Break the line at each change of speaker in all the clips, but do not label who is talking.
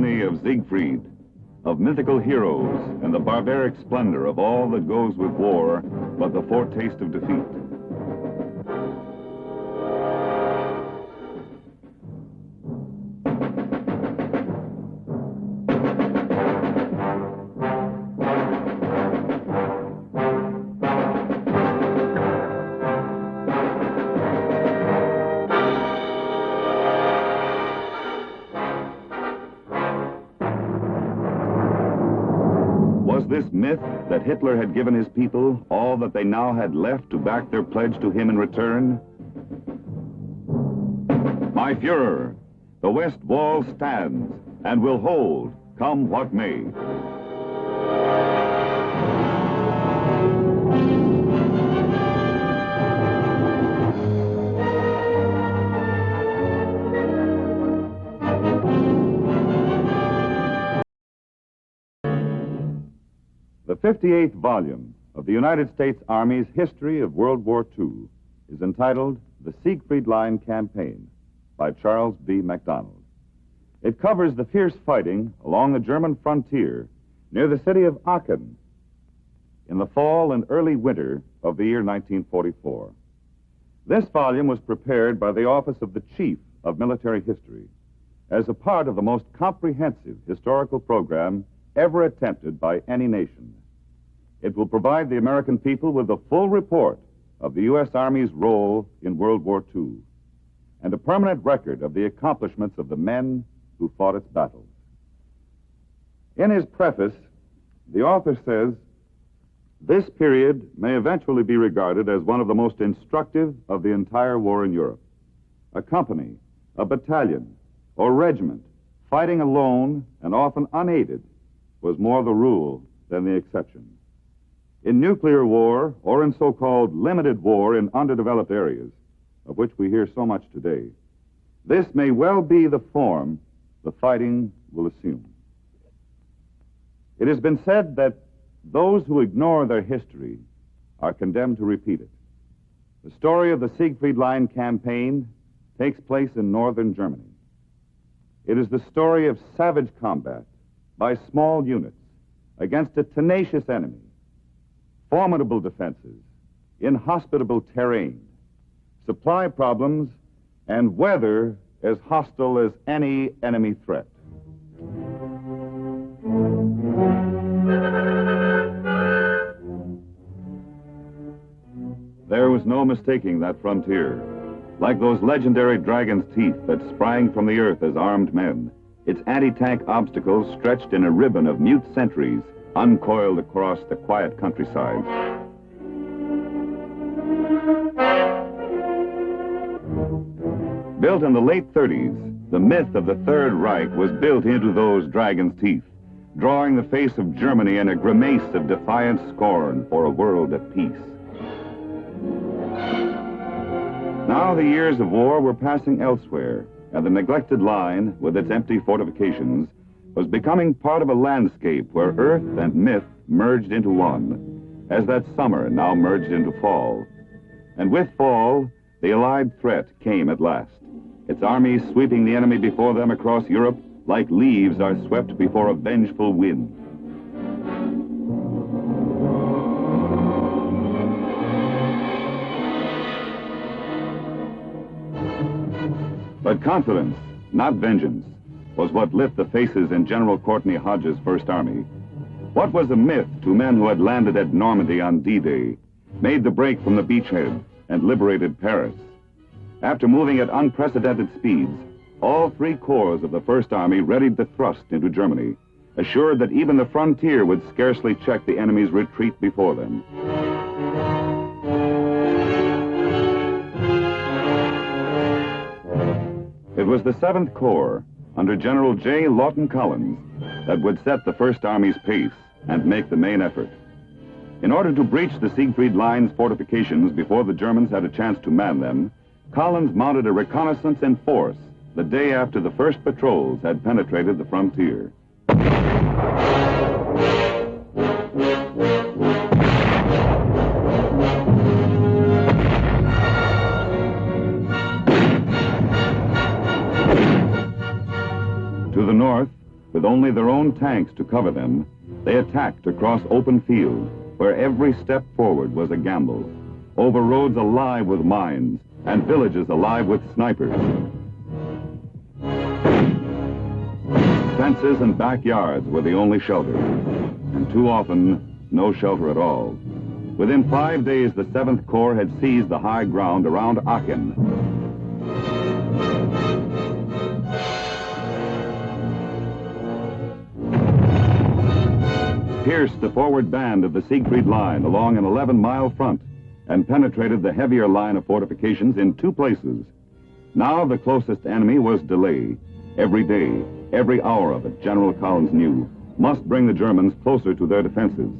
Germany of Siegfried, of mythical heroes and the barbaric splendor of all that goes with war, but the foretaste of defeat. Was this myth that Hitler had given his people all that they now had left to back their pledge to him in return? My Fuhrer, the West Wall stands and will hold, come what may. The 58th volume of the United States Army's History of World War II is entitled The Siegfried Line Campaign by Charles B. MacDonald. It covers the fierce fighting along the German frontier near the city of Aachen in the fall and early winter of the year 1944. This volume was prepared by the Office of the Chief of Military History as a part of the most comprehensive historical program ever attempted by any nation. It will provide the American people with a full report of the U.S. Army's role in World War II and a permanent record of the accomplishments of the men who fought its battles. In his preface, the author says, "This period may eventually be regarded as one of the most instructive of the entire war in Europe. A company, a battalion, or regiment fighting alone and often unaided was more the rule than the exception. In nuclear war, or in so-called limited war in underdeveloped areas, of which we hear so much today, this may well be the form the fighting will assume. It has been said that those who ignore their history are condemned to repeat it. The story of the Siegfried Line campaign takes place in northern Germany. It is the story of savage combat by small units against a tenacious enemy, formidable defenses, inhospitable terrain, supply problems, and weather as hostile as any enemy threat. There was no mistaking that frontier. Like those legendary dragon's teeth that sprang from the earth as armed men, its anti-tank obstacles stretched in a ribbon of mute sentries uncoiled across the quiet countryside. Built in the late 30s, the myth of the Third Reich was built into those dragon's teeth, drawing the face of Germany in a grimace of defiant scorn for a world at peace. Now the years of war were passing elsewhere, and the neglected line, with its empty fortifications, was becoming part of a landscape where earth and myth merged into one, as that summer now merged into fall. And with fall, the Allied threat came at last, its armies sweeping the enemy before them across Europe like leaves are swept before a vengeful wind. But confidence, not vengeance, was what lit the faces in General Courtney Hodges' First Army. What was a myth to men who had landed at Normandy on D-Day, made the break from the beachhead, and liberated Paris? After moving at unprecedented speeds, all three corps of the First Army readied the thrust into Germany, assured that even the frontier would scarcely check the enemy's retreat before them. It was the 7th Corps, under General J. Lawton Collins, that would set the First Army's pace and make the main effort. In order to breach the Siegfried Line's fortifications before the Germans had a chance to man them, Collins mounted a reconnaissance in force the day after the first patrols had penetrated the frontier. To the north, With only their own tanks to cover them, they attacked across open fields where every step forward was a gamble, over roads alive with mines and villages alive with snipers. Fences and backyards were the only shelter, and too often, no shelter at all. Within 5 days, the 7th Corps had seized the high ground around Aachen. Pierced the forward band of the Siegfried Line along an 11-mile front and penetrated the heavier line of fortifications in 2 places. Now the closest enemy was delay. Every day, every hour of it, General Collins knew, must bring the Germans closer to their defenses.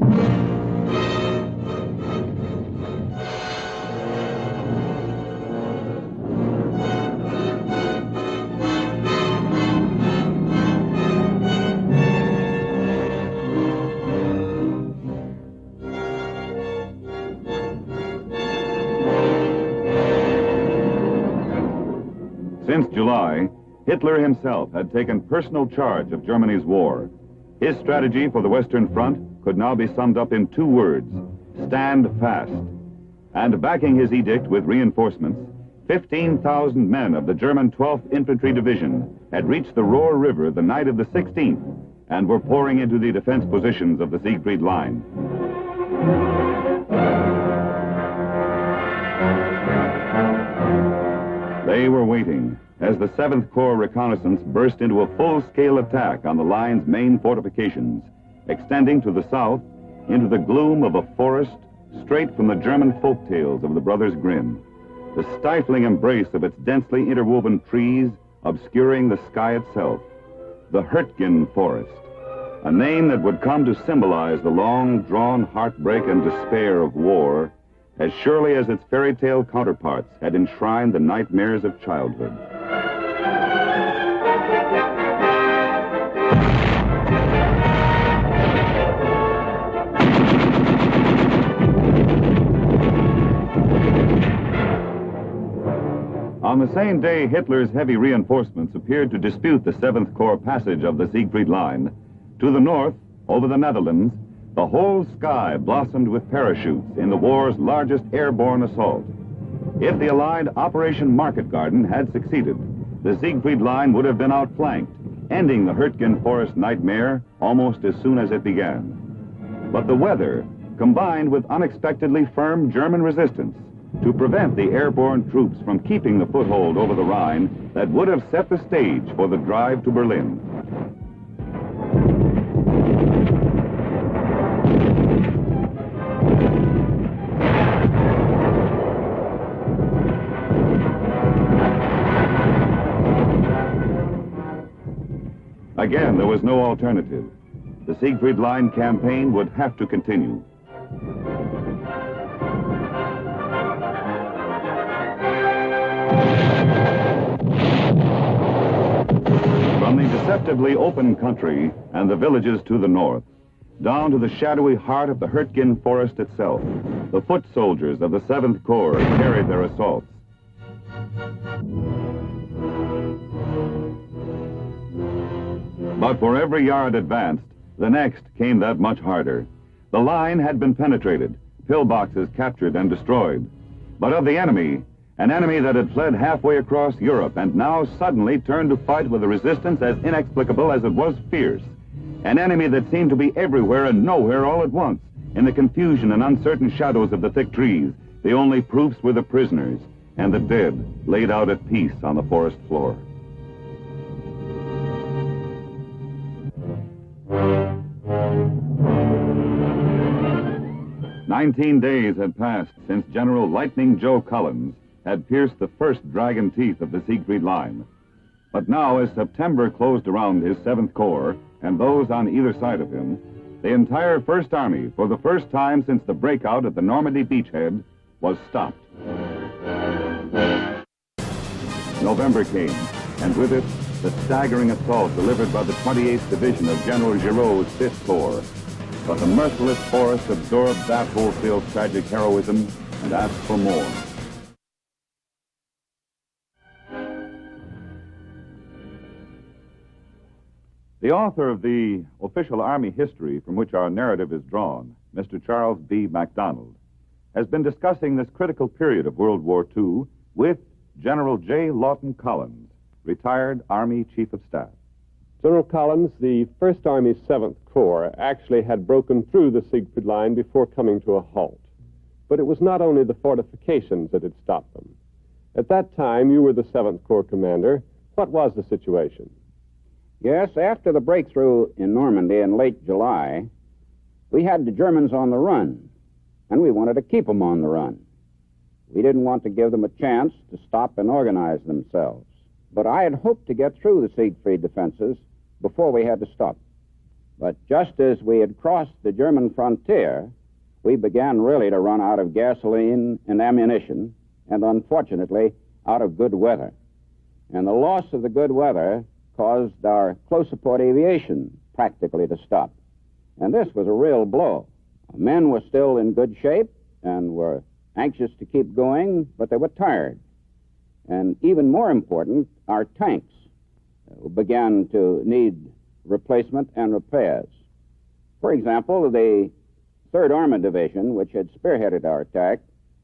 Since July, Hitler himself had taken personal charge of Germany's war. His strategy for the Western Front could now be summed up in 2 words: stand fast. And backing his edict with reinforcements, 15,000 men of the German 12th Infantry Division had reached the Rohr River the night of the 16th and were pouring into the defense positions of the Siegfried Line. They were waiting as the 7th Corps reconnaissance burst into a full-scale attack on the line's main fortifications, extending to the south into the gloom of a forest straight from the German folk tales of the Brothers Grimm, the stifling embrace of its densely interwoven trees obscuring the sky itself, the Hurtgen Forest, a name that would come to symbolize the long-drawn heartbreak and despair of war as surely as its fairy tale counterparts had enshrined the nightmares of childhood. On the same day, Hitler's heavy reinforcements appeared to dispute the 7th Corps passage of the Siegfried Line. To the north, over the Netherlands, the whole sky blossomed with parachutes in the war's largest airborne assault. If the Allied Operation Market Garden had succeeded, the Siegfried Line would have been outflanked, ending the Hurtgen Forest nightmare almost as soon as it began. But the weather, combined with unexpectedly firm German resistance, to prevent the airborne troops from keeping the foothold over the Rhine that would have set the stage for the drive to Berlin. Again, there was no alternative. The Siegfried Line campaign would have to continue. From the deceptively open country and the villages to the north, down to the shadowy heart of the Hurtgen Forest itself, the foot soldiers of the 7th Corps carried their assaults. But for every yard advanced, the next came that much harder. The line had been penetrated, pillboxes captured and destroyed. But of the enemy, an enemy that had fled halfway across Europe and now suddenly turned to fight with a resistance as inexplicable as it was fierce. An enemy that seemed to be everywhere and nowhere all at once. In the confusion and uncertain shadows of the thick trees, the only proofs were the prisoners and the dead laid out at peace on the forest floor. "19 days had passed since General Lightning Joe Collins had pierced the first dragon teeth of the Siegfried Line. But now, as September closed around his 7th Corps and those on either side of him, the entire First Army, for the first time since the breakout at the Normandy beachhead, was stopped. November came, and with it, the staggering assault delivered by the 28th Division of General Giraud's 5th Corps. But the merciless forest absorbed that wholesale tragic heroism and asked for more. The author of the official Army history from which our narrative is drawn, Mr. Charles B. MacDonald, has been discussing this critical period of World War II with General J. Lawton Collins, retired Army Chief of Staff.
General Collins, the First Army's 7th Corps actually had broken through the Siegfried Line before coming to a halt. But it was not only the fortifications that had stopped them. At that time, you were the 7th Corps commander. What was the situation?
Yes, after the breakthrough in Normandy in late July, we had the Germans on the run, and we wanted to keep them on the run. We didn't want to give them a chance to stop and organize themselves. But I had hoped to get through the Siegfried defenses before we had to stop. But just as we had crossed the German frontier, we began really to run out of gasoline and ammunition, and unfortunately, out of good weather. And the loss of the good weather caused our close support aviation practically to stop. And this was a real blow. Men were still in good shape and were anxious to keep going, but they were tired. And even more important, our tanks began to need replacement and repairs. For example, the 3rd Armored Division, which had spearheaded our attack,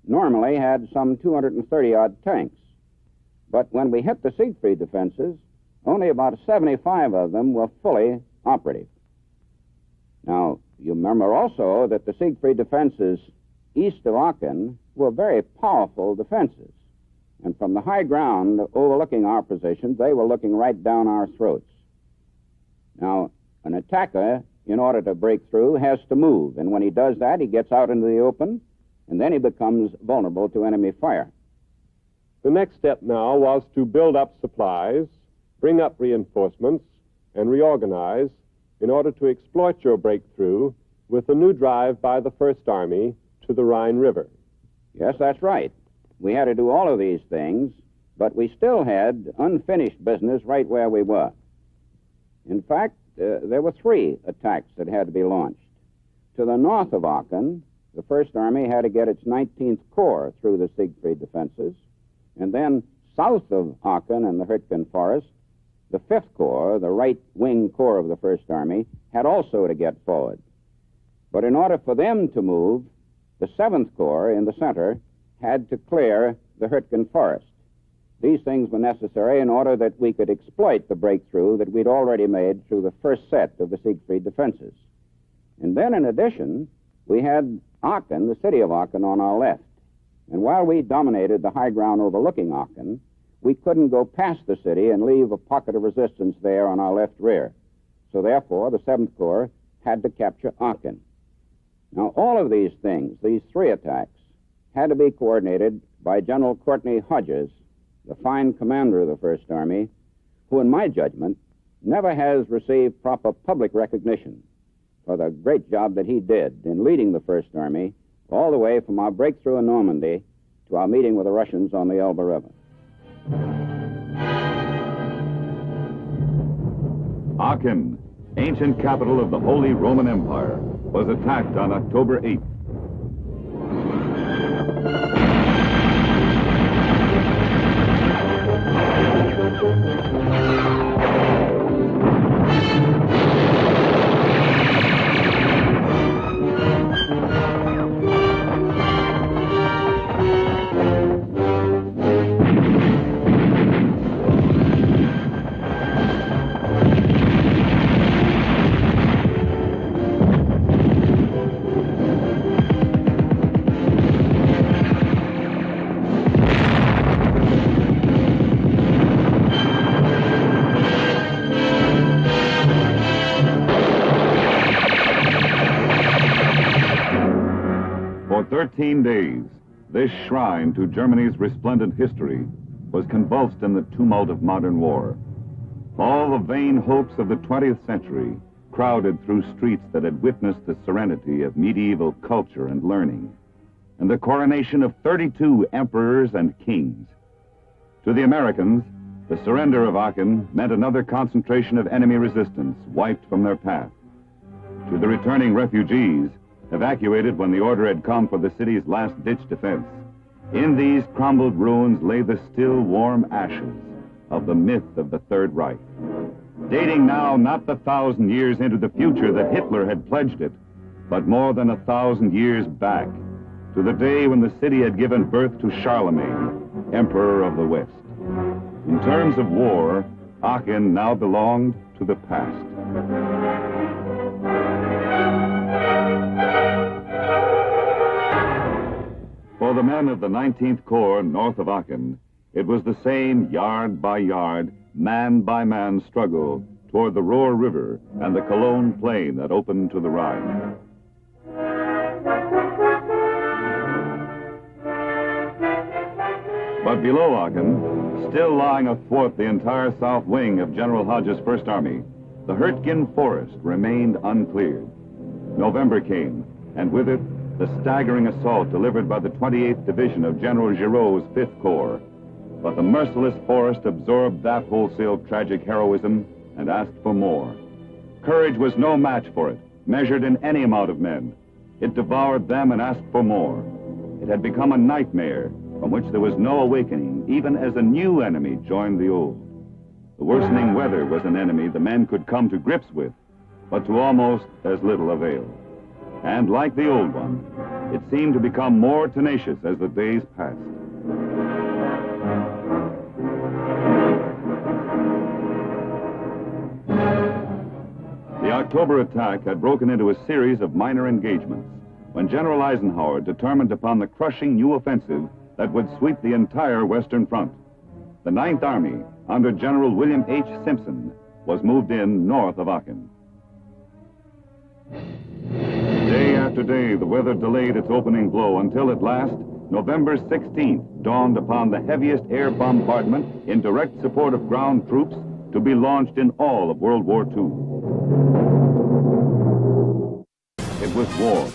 normally had some 230-odd tanks. But when we hit the Siegfried defenses, only about 75 of them were fully operative. Now, you remember also that the Siegfried defenses east of Aachen were very powerful defenses. And from the high ground overlooking our positions, they were looking right down our throats. Now, an attacker, in order to break through, has to move. And when he does that, he gets out into the open, and then he becomes vulnerable to enemy fire.
The next step now was to build up supplies, bring up reinforcements, and reorganize in order to exploit your breakthrough with the new drive by the First Army to the Rhine River.
Yes, that's right. We had to do all of these things, but we still had unfinished business right where we were. In fact, there were 3 attacks that had to be launched. To the north of Aachen, the First Army had to get its 19th Corps through the Siegfried defenses, and then south of Aachen and the Hürtgen Forest, the 5th Corps, the right-wing corps of the First Army, had also to get forward. But in order for them to move, the 7th Corps in the center had to clear the Hürtgen Forest. These things were necessary in order that we could exploit the breakthrough that we'd already made through the first set of the Siegfried defenses. And then, in addition, we had Aachen, the city of Aachen, on our left. And while we dominated the high ground overlooking Aachen, we couldn't go past the city and leave a pocket of resistance there on our left rear. So therefore, the 7th Corps had to capture Aachen. Now, all of these things, these 3 attacks, had to be coordinated by General Courtney Hodges, the fine commander of the First Army, who, in my judgment, never has received proper public recognition for the great job that he did in leading the First Army all the way from our breakthrough in Normandy to our meeting with the Russians on the Elbe River.
Aachen, ancient capital of the Holy Roman Empire, was attacked on October 8th. For 13 days, this shrine to Germany's resplendent history was convulsed in the tumult of modern war. All the vain hopes of the 20th century crowded through streets that had witnessed the serenity of medieval culture and learning, and the coronation of 32 emperors and kings. To the Americans, the surrender of Aachen meant another concentration of enemy resistance wiped from their path. To the returning refugees, evacuated when the order had come for the city's last-ditch defense, in these crumbled ruins lay the still warm ashes of the myth of the Third Reich. dating now not the 1,000 years into the future that Hitler had pledged it, but more than 1,000 years back, to the day when the city had given birth to Charlemagne, Emperor of the West. In terms of war, Aachen now belonged to the past. For the men of the 19th Corps north of Aachen, it was the same yard by yard, man by man struggle toward the Ruhr River and the Cologne Plain that opened to the Rhine. But below Aachen, still lying athwart the entire south wing of General Hodge's First Army, the Hurtgen Forest remained uncleared. November came, and with it, the staggering assault delivered by the 28th Division of General Giraud's 5th Corps. But the merciless forest absorbed that wholesale tragic heroism and asked for more. Courage was no match for it, measured in any amount of men. It devoured them and asked for more. It had become a nightmare from which there was no awakening, even as a new enemy joined the old. The worsening weather was an enemy the men could come to grips with, but to almost as little avail. And like the old one, it seemed to become more tenacious as the days passed. The October attack had broken into a series of minor engagements when General Eisenhower determined upon the crushing new offensive that would sweep the entire Western Front. The 9th Army, under General William H. Simpson, was moved in north of Aachen. Day after day, the weather delayed its opening blow until at last, November 16th dawned upon the heaviest air bombardment in direct support of ground troops to be launched in all of World War II. It was war.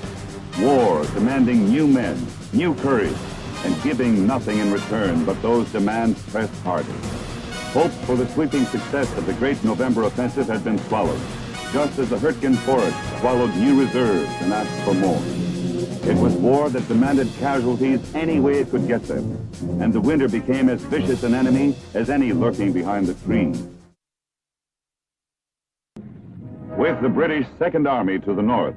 War demanding new men, new courage, and giving nothing in return, but those demands pressed harder. Hope for the sweeping success of the great November offensive had been swallowed, just as the Hurtgen Forest swallowed new reserves and asked for more. It was war that demanded casualties any way it could get them, and the winter became as vicious an enemy as any lurking behind the trees. With the British Second Army to the north,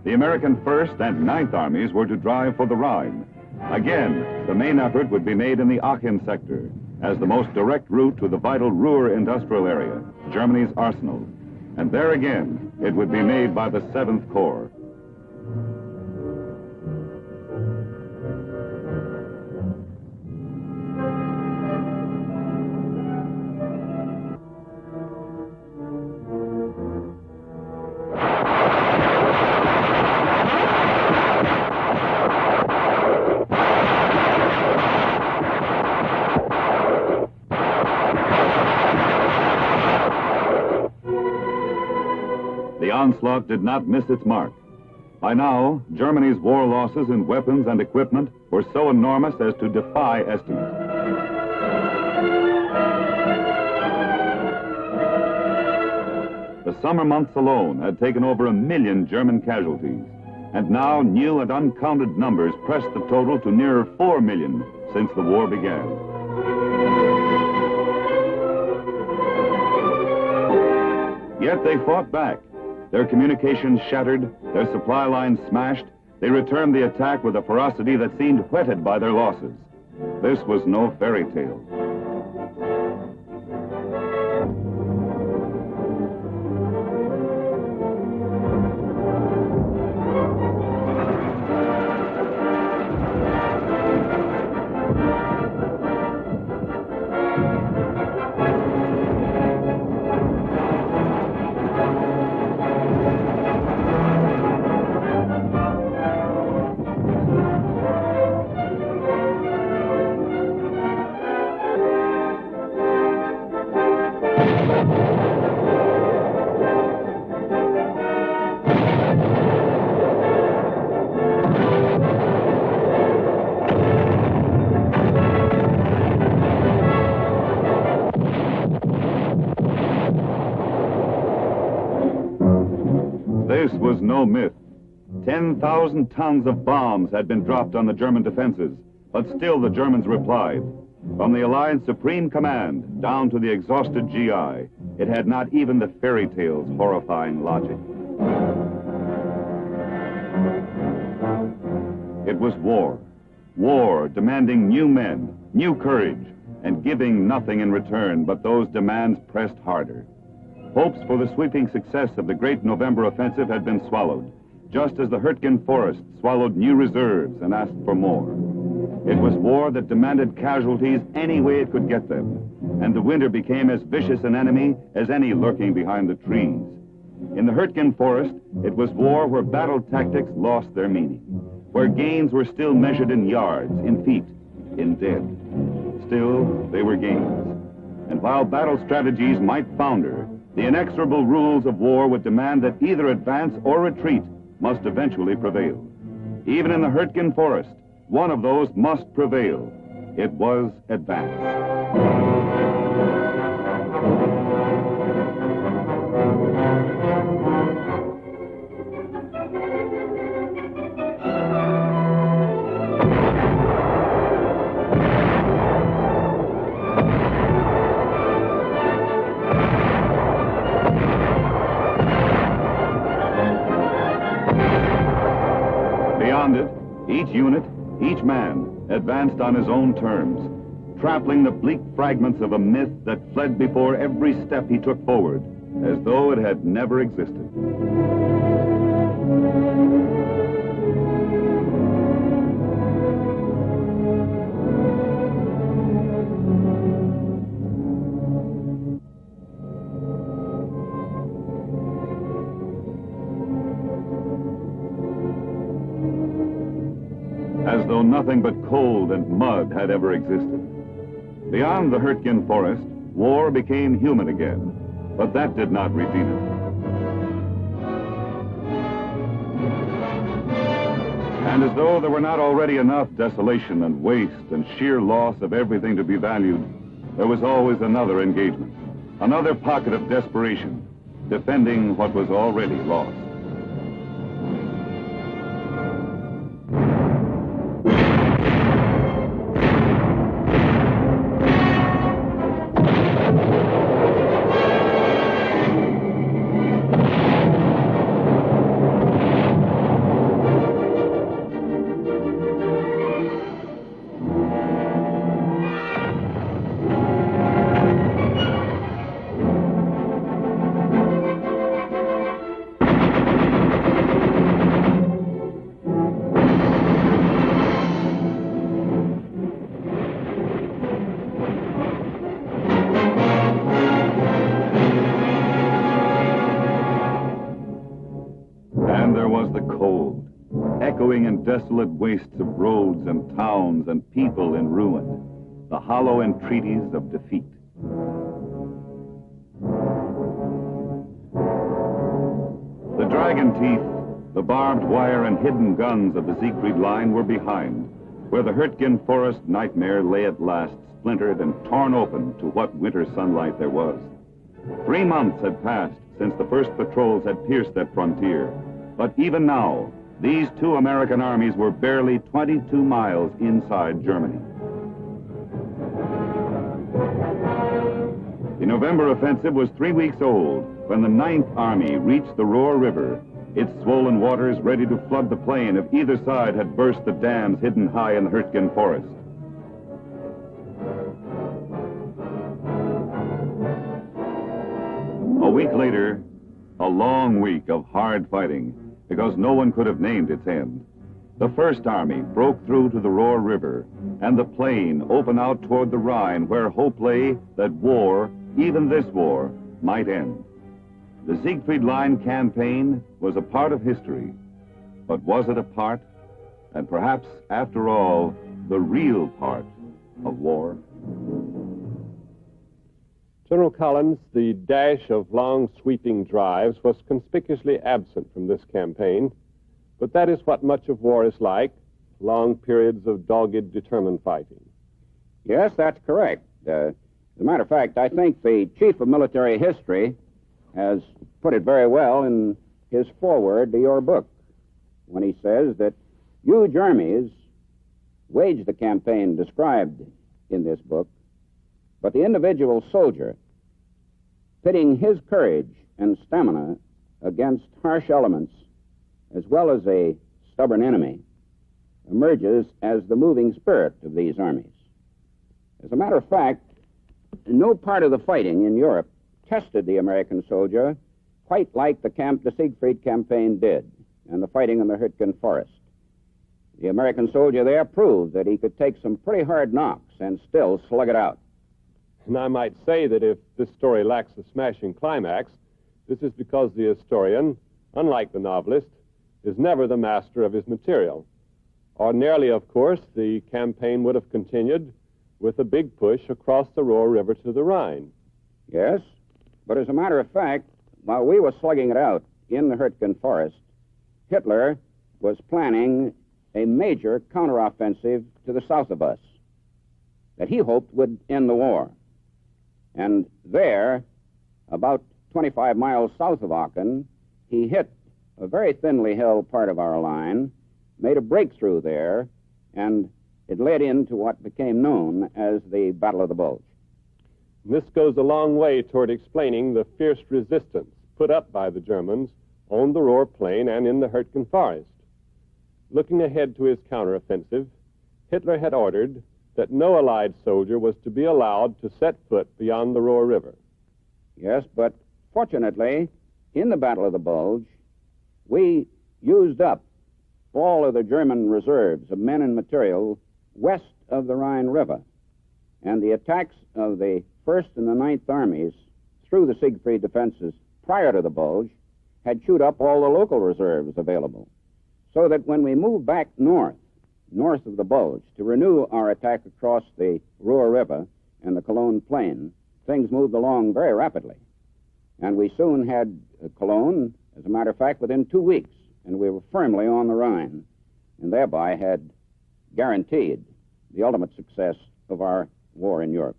the American First and Ninth Armies were to drive for the Rhine. Again, the main effort would be made in the Aachen sector, as the most direct route to the vital Ruhr industrial area, Germany's arsenal. And there again, it would be made by the 7th Corps. The onslaught did not miss its mark. By now, Germany's war losses in weapons and equipment were so enormous as to defy estimate. The summer months alone had taken over 1 million German casualties, and now new and uncounted numbers pressed the total to nearer 4 million since the war began. Yet they fought back. Their communications shattered, their supply lines smashed. They returned the attack with a ferocity that seemed whetted by their losses. This was no fairy tale. This was no myth. 10,000 tons of bombs had been dropped on the German defenses, but still the Germans replied. From the Allied Supreme Command down to the exhausted GI, It had not even the fairy tale's horrifying logic. It was war. War demanding new men, new courage, and giving nothing in return, but those demands pressed harder. Hopes for the sweeping success of the great November offensive had been swallowed, just as the Hurtgen Forest swallowed new reserves and asked for more. It was war that demanded casualties any way it could get them, and the winter became as vicious an enemy as any lurking behind the trees. In the Hurtgen Forest, it was war where battle tactics lost their meaning, where gains were still measured in yards, in feet, in dead. Still, they were gains. And while battle strategies might founder, the inexorable rules of war would demand that either advance or retreat must eventually prevail. Even in the Hurtgen Forest, one of those must prevail. It was advance. Beyond it, each unit, each man advanced on his own terms, trampling the bleak fragments of a myth that fled before every step he took forward, as though it had never existed. As though nothing but cold and mud had ever existed. Beyond the Hurtgen Forest, war became human again, but that did not redeem it. And as though there were not already enough desolation and waste and sheer loss of everything to be valued, there was always another engagement, another pocket of desperation, defending what was already lost. Echoing in desolate wastes of roads and towns and people in ruin, the hollow entreaties of defeat. The dragon teeth, the barbed wire and hidden guns of the Siegfried Line were behind, where the Hurtgen Forest nightmare lay at last, splintered and torn open to what winter sunlight there was. 3 months had passed since the first patrols had pierced that frontier, but even now, these two American armies were barely 22 miles inside Germany. The November offensive was 3 weeks old when the 9th Army reached the Roer River, its swollen waters ready to flood the plain if either side had burst the dams hidden high in the Hurtgen Forest. A week later, a long week of hard fighting, because no one could have named its end. The First Army broke through to the Roer River, and the plain opened out toward the Rhine, where hope lay that war, even this war, might end. The Siegfried Line campaign was a part of history, but was it a part, and perhaps, after all, the real part of war?
General Collins, the dash of long sweeping drives was conspicuously absent from this campaign, but that is what much of war is like, long periods of dogged, determined fighting.
Yes, that's correct. As a matter of fact, I think the Chief of Military History has put it very well in his foreword to your book, when he says that you Germans waged the campaign described in this book, but the individual soldier pitting his courage and stamina against harsh elements as well as a stubborn enemy, emerges as the moving spirit of these armies. As a matter of fact, no part of the fighting in Europe tested the American soldier quite like the Siegfried campaign did, and the fighting in the Hürtgen Forest. The American soldier there proved that he could take some pretty hard knocks and still slug it out.
And I might say that if this story lacks a smashing climax, this is because the historian, unlike the novelist, is never the master of his material. Ordinarily, of course, the campaign would have continued with a big push across the Ruhr River to the Rhine.
Yes, but as a matter of fact, while we were slugging it out in the Hürtgen Forest, Hitler was planning a major counteroffensive to the south of us that he hoped would end the war. And there, about 25 miles south of Aachen, he hit a very thinly held part of our line, made a breakthrough there, and it led into what became known as the Battle of the Bulge.
This goes a long way toward explaining the fierce resistance put up by the Germans on the Ruhr Plain and in the Hürtgen Forest. Looking ahead to his counteroffensive, Hitler had ordered that no Allied soldier was to be allowed to set foot beyond the Ruhr River.
Yes, but fortunately, in the Battle of the Bulge, we used up all of the German reserves of men and material west of the Rhine River. And the attacks of the 1st and the 9th Armies through the Siegfried defenses prior to the Bulge had chewed up all the local reserves available. So that when we moved back north of the Bulge, to renew our attack across the Ruhr River and the Cologne Plain, things moved along very rapidly. And we soon had Cologne, as a matter of fact, within 2 weeks, and we were firmly on the Rhine, and thereby had guaranteed the ultimate success of our war in Europe.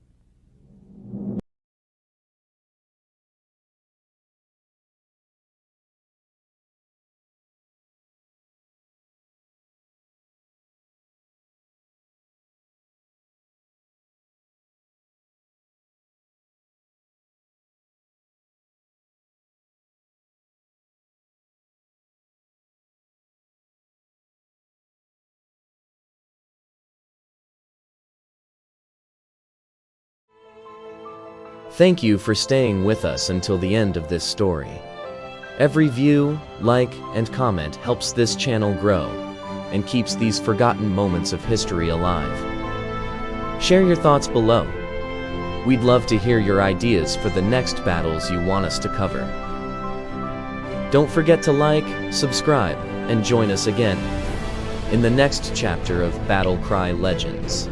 Thank you for staying with us until the end of this story. Every view, like, and comment helps this channel grow and keeps these forgotten moments of history alive. Share your thoughts below. We'd love to hear your ideas for the next battles you want us to cover. Don't forget to like, subscribe, and join us again in the next chapter of Battlecry Legends.